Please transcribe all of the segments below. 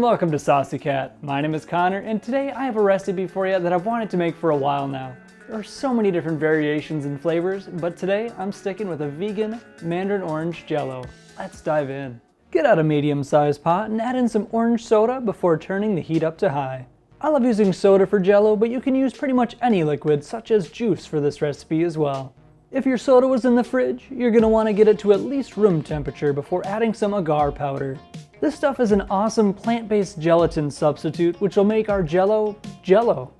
welcome to Saucy Cat. My name is Connor, and today I have a recipe for you that I've wanted to make for a while now. There are so many different variations and flavors, but today I'm sticking with a vegan Mandarin Orange Jello. Let's dive in. Get out a medium-sized pot and add in some orange soda before turning the heat up to high. I love using soda for Jello, but you can use pretty much any liquid, such as juice, for this recipe as well. If your soda was in the fridge, you're going to want to get it to at least room temperature before adding some Agar Powder. This stuff is an awesome plant-based gelatin substitute which will make our Jello, Jello.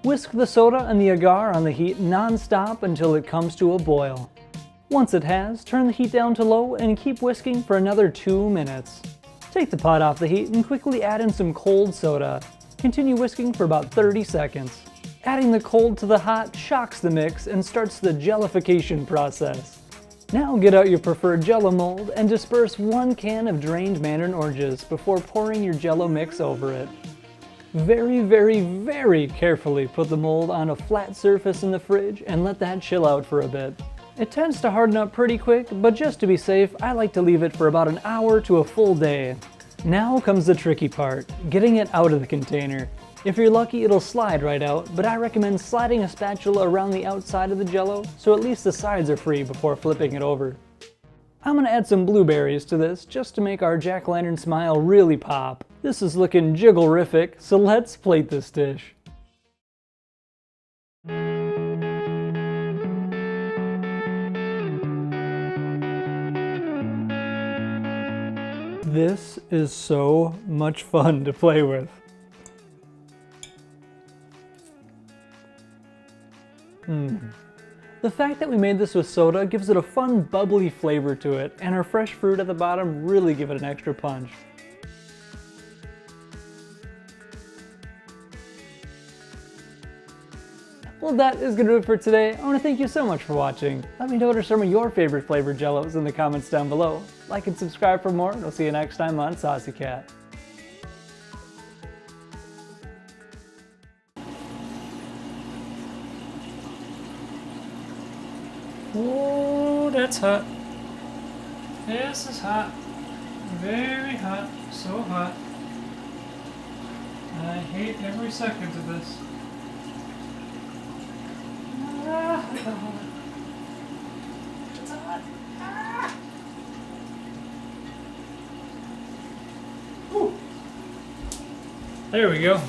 Whisk the soda and the agar on the heat non-stop until it comes to a boil. Once it has, turn the heat down to low and keep whisking for another 2 minutes. Take the pot off the heat and quickly add in some cold soda. Continue whisking for about 30 seconds. Adding the cold to the hot shocks the mix and starts the jellification process. Now get out your preferred Jello mold and disperse 1 can of drained Mandarin Oranges before pouring your Jello mix over it. Very carefully put the mold on a flat surface in the fridge and let that chill out for a bit. It tends to harden up pretty quick, but just to be safe, I like to leave it for about an hour to a full day. Now comes the tricky part, getting it out of the container. If you're lucky, it'll slide right out, but I recommend sliding a spatula around the outside of the Jello so at least the sides are free before flipping it over. I'm gonna add some blueberries to this just to make our jack-o'-lantern smile really pop. This is looking jiggle-rific, so let's plate this dish. This is so much fun to play with. The fact that we made this with soda gives it a fun bubbly flavor to it, and our fresh fruit at the bottom really give it an extra punch. Well, that is going to do it for today. I want to thank you so much for watching. Let me know what are some of your favorite flavored Jellos in the comments down below. Like and subscribe for more, and we'll see you next time on Saucy Cat. Oh, that's hot. This is hot. Very hot. So hot. I hate every second of this. It's hot. There we go.